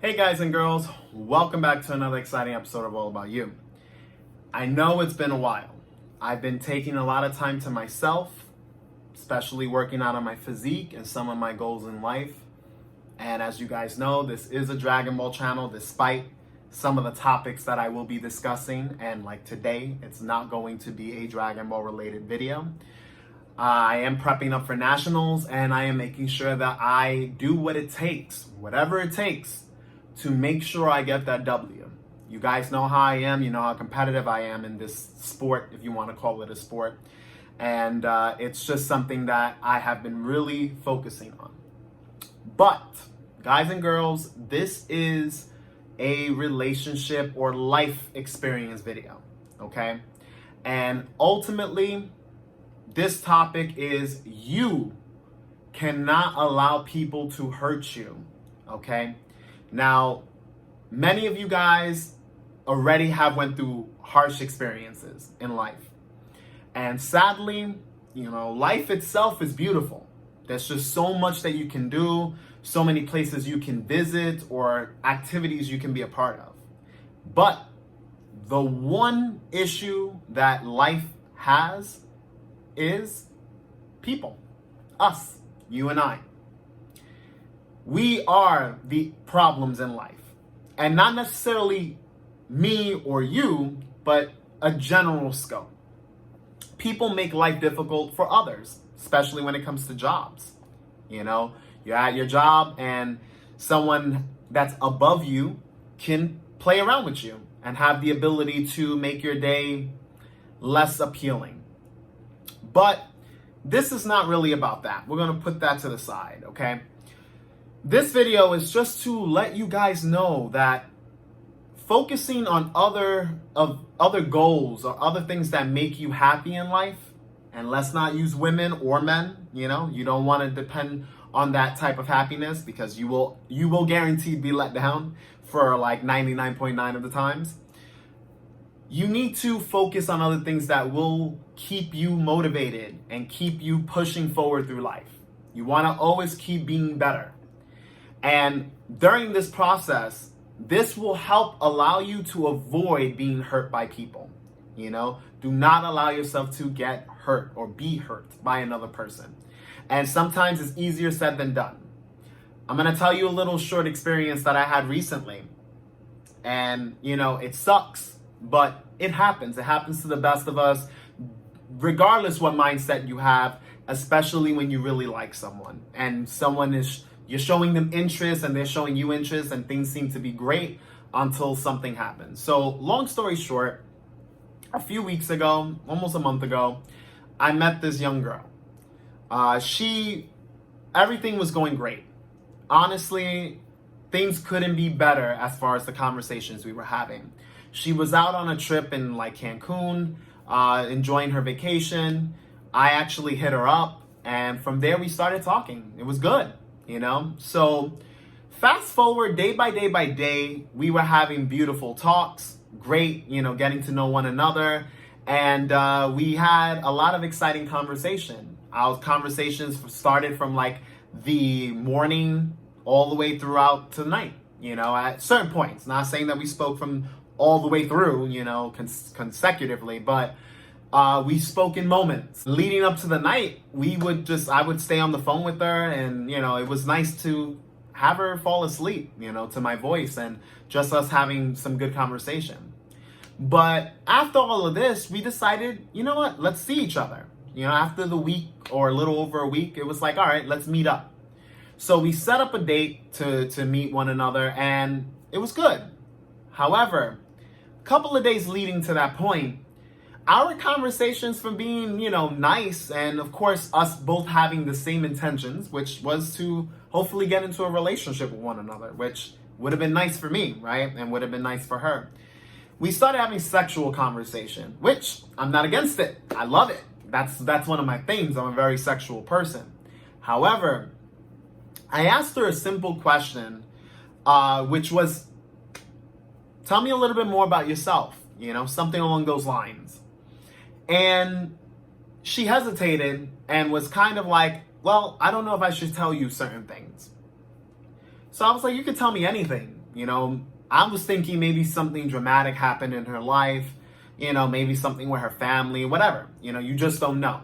Hey guys and girls, welcome back to another exciting episode of All About You. I know it's been a while. I've been taking a lot of time to myself, especially working out on my physique and some of my goals in life. And as you guys know, this is a Dragon Ball channel despite some of the topics that I will be discussing. And like today, it's not going to be a Dragon Ball related video. I am prepping up for nationals and I am making sure that I do what it takes, whatever it takes, to make sure I get that W. You guys know how I am, you know how competitive I am in this sport, if you want to call it a sport. And it's just something that I have been really focusing on. But, guys and girls, this is a relationship or life experience video, okay? And ultimately, this topic is you cannot allow people to hurt you, okay? Now, many of you guys already have went through harsh experiences in life. And sadly, life itself is beautiful. There's just so much that you can do, so many places you can visit or activities you can be a part of. But the one issue that life has is people, us, you and I. We are the problems in life. And not necessarily me or you, but a general scope. People make life difficult for others, especially when it comes to jobs. You're at your job and someone that's above you can play around with you and have the ability to make your day less appealing. But this is not really about that. We're going to put that to the side, okay? This video is just to let you guys know that focusing on other goals or other things that make you happy in life, and let's not use women or men, you don't want to depend on that type of happiness because you will guaranteed be let down for like 99.9 of the times. You need to focus on other things that will keep you motivated and keep you pushing forward through life. You want to always keep being better. And during this process, this will help allow you to avoid being hurt by people. Do not allow yourself to get hurt or be hurt by another person. And sometimes it's easier said than done. I'm going to tell you a little short experience that I had recently. And, it sucks, but it happens. It happens to the best of us, regardless what mindset you have, especially when you really like someone. And you're showing them interest and they're showing you interest and things seem to be great until something happens. So long story short, a few weeks ago, almost a month ago, I met this young girl. Everything was going great. Honestly, things couldn't be better as far as the conversations we were having. She was out on a trip in like Cancun, enjoying her vacation. I actually hit her up and from there we started talking. It was good. So fast forward day by day, we were having beautiful talks, great, getting to know one another. And we had a lot of exciting conversation. Our conversations started from like the morning all the way throughout to the night, at certain points. Not saying that we spoke from all the way through, consecutively, but we spoke in moments. Leading up to the night, I would stay on the phone with her and, it was nice to have her fall asleep, to my voice and just us having some good conversation. But after all of this, we decided, let's see each other. After the week or a little over a week, it was like, all right, let's meet up. So we set up a date to meet one another and it was good. However, a couple of days leading to that point, our conversations from being, nice and of course us both having the same intentions, which was to hopefully get into a relationship with one another, which would have been nice for me, right? And would have been nice for her. We started having sexual conversation, which I'm not against it. I love it. That's one of my things. I'm a very sexual person. However, I asked her a simple question, which was, tell me a little bit more about yourself, something along those lines. And she hesitated and was kind of like, well, I don't know if I should tell you certain things. So I was like, you can tell me anything. You know, I was thinking maybe something dramatic happened in her life, you know, maybe something with her family, whatever. You know, you just don't know.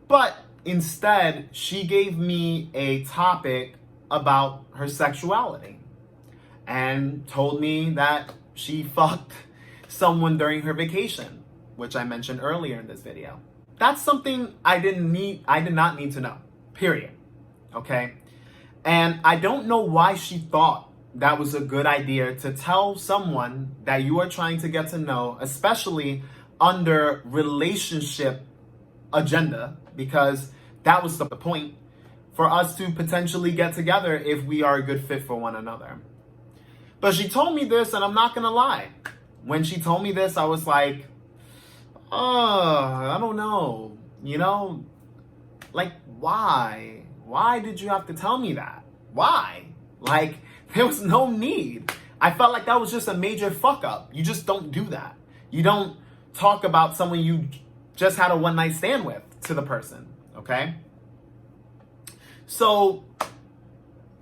But instead, she gave me a topic about her sexuality and told me that she fucked someone during her vacation, which I mentioned earlier in this video. That's something I did not need to know, period. Okay? And I don't know why she thought that was a good idea to tell someone that you are trying to get to know, especially under relationship agenda, because that was the point, for us to potentially get together if we are a good fit for one another. But she told me this, and I'm not gonna lie. When she told me this, I was like, I don't know. You know, like, why? Why did you have to tell me that? Why? Like, there was no need. I felt like that was just a major fuck up. You just don't do that. You don't talk about someone you just had a one night stand with to the person, okay? So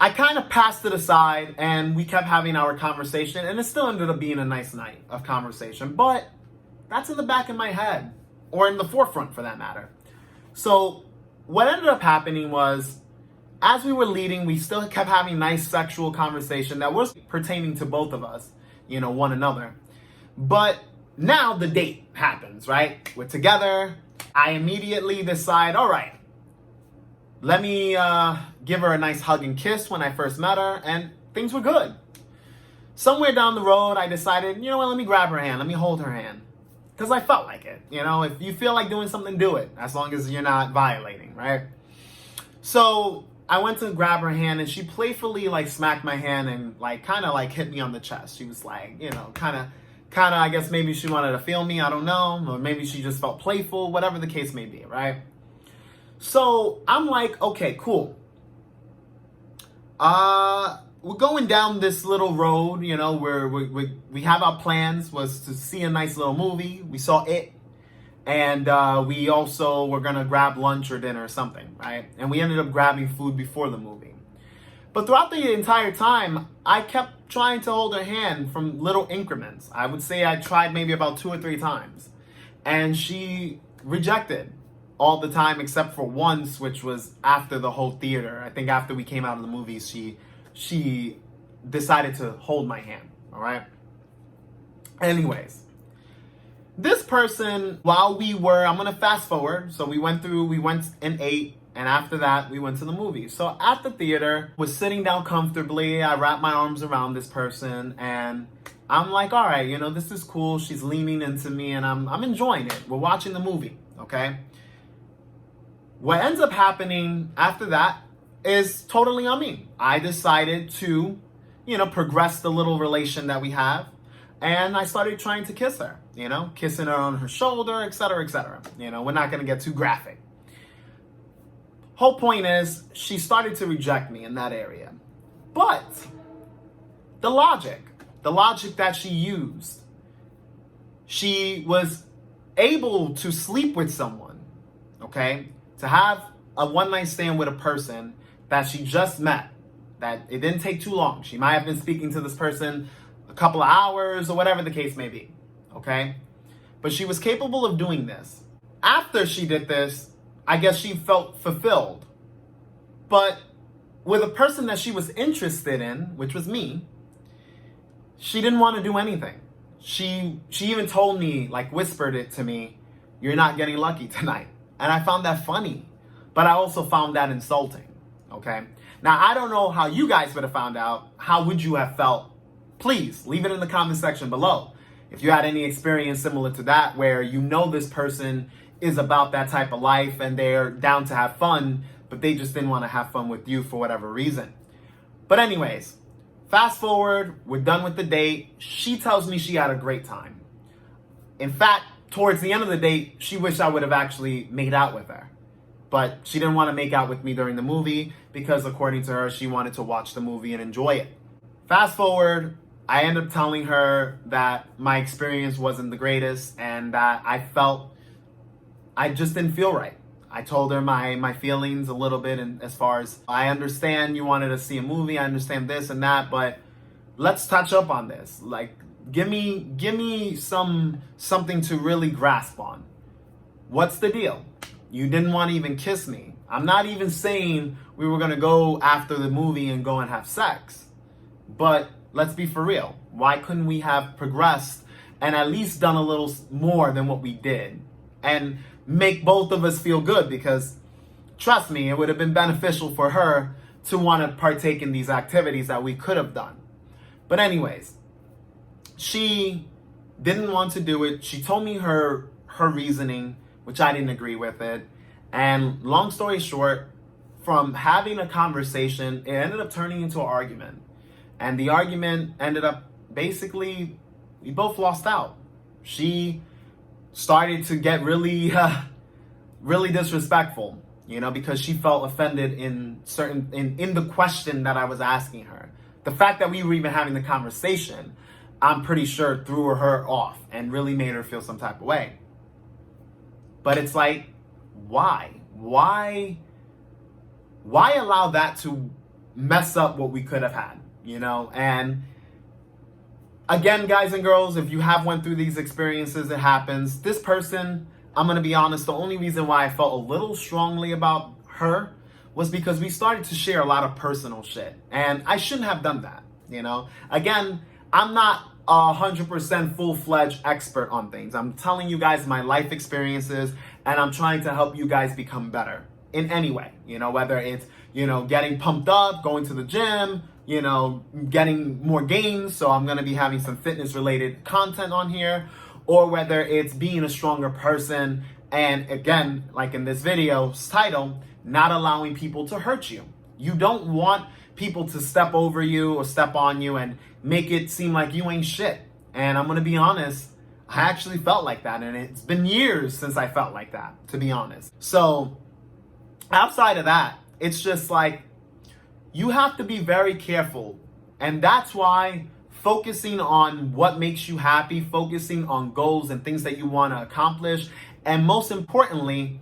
I kind of passed it aside and we kept having our conversation, and it still ended up being a nice night of conversation, but that's in the back of my head, or in the forefront for that matter. So what ended up happening was, as we were leading, we still kept having nice sexual conversation that was pertaining to both of us, you know, one another. But now the date happens, right? We're together. I immediately decide, all right, let me give her a nice hug and kiss when I first met her, and things were good. Somewhere down the road, I decided, you know what, let me grab her hand, let me hold her hand. Because I felt like it. You know, if you feel like doing something, do it, as long as you're not violating, right? So I went to grab her hand, and she playfully like smacked my hand and like kind of like hit me on the chest. She was like, you know, kind of, I guess maybe she wanted to feel me, I don't know, or maybe she just felt playful, whatever the case may be, right? So I'm like, okay, cool. We're going down this little road, you know, where we have our plans was to see a nice little movie. We saw it. And we also were going to grab lunch or dinner or something, right? And we ended up grabbing food before the movie. But throughout the entire time, I kept trying to hold her hand from little increments. I would say I tried maybe about 2 or 3 times. And she rejected all the time except for once, which was after the whole theater. I think after we came out of the movie, she decided to hold my hand, all right? Anyways, this person, while I'm gonna fast forward. So we went and ate, and after that, we went to the movie. So at the theater, was sitting down comfortably. I wrapped my arms around this person, and I'm like, all right, you know, this is cool. She's leaning into me, and I'm enjoying it. We're watching the movie, okay? What ends up happening after that is totally on me. I decided to, you know, progress the little relation that we have. And I started trying to kiss her, you know, kissing her on her shoulder, etc., etc. You know, we're not going to get too graphic. Whole point is, she started to reject me in that area. But the logic that she used, she was able to sleep with someone, okay? To have a one-night stand with a person that she just met, that it didn't take too long. She might have been speaking to this person a couple of hours or whatever the case may be, okay? But she was capable of doing this. After she did this, I guess she felt fulfilled. But with a person that she was interested in, which was me, she didn't want to do anything. She even told me, like whispered it to me, "You're not getting lucky tonight." And I found that funny, but I also found that insulting, okay? Now, I don't know how you guys would have found out. How would you have felt? Please leave it in the comment section below. If you had any experience similar to that, where you know this person is about that type of life and they're down to have fun, but they just didn't want to have fun with you for whatever reason. But anyways, fast forward, we're done with the date. She tells me she had a great time. In fact, towards the end of the date, she wished I would have actually made out with her. But she didn't want to make out with me during the movie because, according to her, she wanted to watch the movie and enjoy it. Fast forward, I ended up telling her that my experience wasn't the greatest and that I just didn't feel right. I told her my feelings a little bit, and as far as, I understand you wanted to see a movie, I understand this and that, but let's touch up on this. Like, give me something to really grasp on. What's the deal? You didn't want to even kiss me. I'm not even saying we were going to go after the movie and go and have sex. But let's be for real. Why couldn't we have progressed and at least done a little more than what we did? And make both of us feel good, because trust me, it would have been beneficial for her to want to partake in these activities that we could have done. But anyways, she didn't want to do it. She told me her reasoning, which I didn't agree with it. And long story short, from having a conversation, it ended up turning into an argument. And the argument ended up basically, we both lost out. She started to get really disrespectful, because she felt offended in the question that I was asking her. The fact that we were even having the conversation, I'm pretty sure threw her off and really made her feel some type of way. But it's like, why allow that to mess up what we could have had, And again, guys and girls, if you have went through these experiences, it happens. This person, I'm going to be honest, the only reason why I felt a little strongly about her was because we started to share a lot of personal shit. And I shouldn't have done that, Again, I'm not 100% full-fledged expert on things. I'm telling you guys my life experiences, and I'm trying to help you guys become better in any way, whether it's, getting pumped up, going to the gym, getting more gains. So I'm going to be having some fitness related content on here, or whether it's being a stronger person. And again, like in this video's title, not allowing people to hurt you. You don't want people to step over you or step on you and make it seem like you ain't shit. And I'm going to be honest, I actually felt like that. And it's been years since I felt like that, to be honest. So outside of that, it's just like, you have to be very careful. And that's why focusing on what makes you happy, focusing on goals and things that you want to accomplish, and most importantly,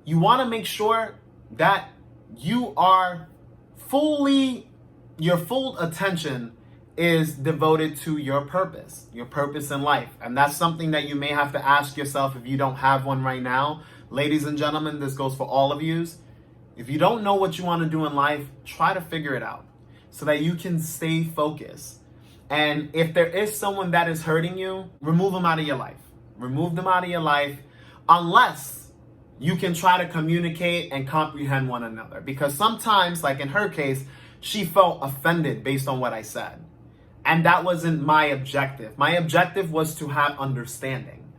you want to make sure that you are your full attention is devoted to your purpose in life. And that's something that you may have to ask yourself if you don't have one right now. Ladies and gentlemen, this goes for all of you. If you don't know what you want to do in life, try to figure it out so that you can stay focused. And if there is someone that is hurting you, remove them out of your life. Remove them out of your life unless you can try to communicate and comprehend one another. Because sometimes, like in her case, she felt offended based on what I said. And that wasn't my objective. My objective was to have understanding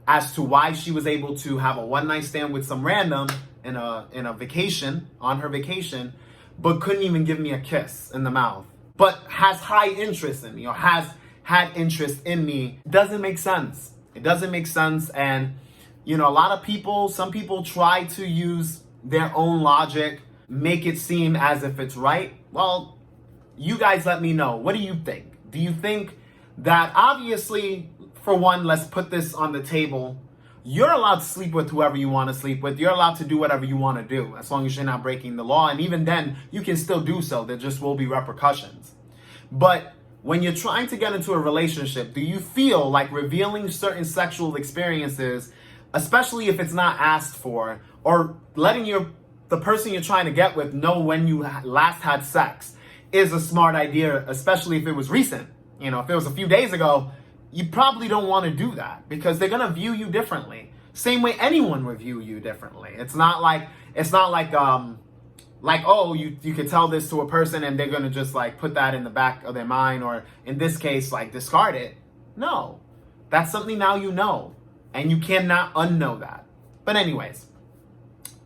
as to why she was able to have a one-night stand with some random in a vacation, on her vacation, but couldn't even give me a kiss in the mouth, but has high interest in me or has had interest in me. It doesn't make sense. It doesn't make sense. And, a lot of people, some people try to use their own logic, make it seem as if it's right. Well, you guys let me know. What do you think? Do you think that, obviously, for one, let's put this on the table. You're allowed to sleep with whoever you want to sleep with. You're allowed to do whatever you want to do, as long as you're not breaking the law. And even then, you can still do so. There just will be repercussions. But when you're trying to get into a relationship, do you feel like revealing certain sexual experiences, especially if it's not asked for, or letting the person you're trying to get with know when you last had sex is a smart idea, especially if it was recent? If it was a few days ago, you probably don't want to do that because they're going to view you differently. Same way anyone would view you differently. It's not like, oh, you could tell this to a person and they're going to just like put that in the back of their mind, or in this case, like discard it. No, that's something now you know, and you cannot unknow that. But anyways,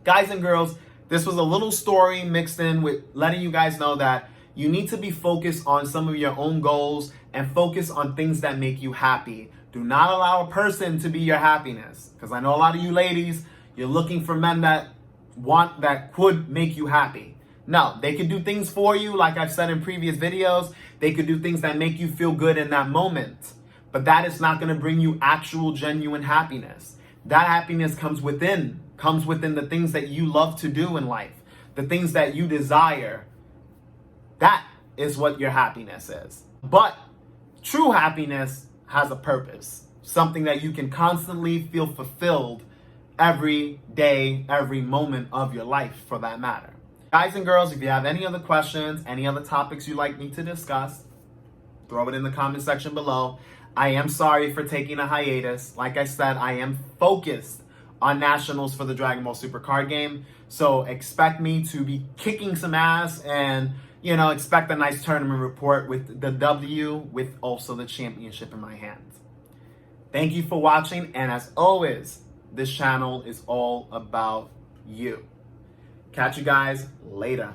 guys and girls, this was a little story mixed in with letting you guys know that you need to be focused on some of your own goals and focus on things that make you happy. Do not allow a person to be your happiness. Because I know a lot of you ladies, you're looking for men that could make you happy. No, they could do things for you, like I've said in previous videos. They could do things that make you feel good in that moment. But that is not going to bring you actual, genuine happiness. That happiness comes within the things that you love to do in life, the things that you desire. That is what your happiness is. But true happiness has a purpose, something that you can constantly feel fulfilled every day, every moment of your life for that matter. Guys and girls, if you have any other questions, any other topics you'd like me to discuss, throw it in the comment section below. I am sorry for taking a hiatus. Like I said, I am focused on nationals for the Dragon Ball Super card game. So expect me to be kicking some ass and, expect a nice tournament report with the W, with also the championship in my hands. Thank you for watching. And as always, this channel is all about you. Catch you guys later.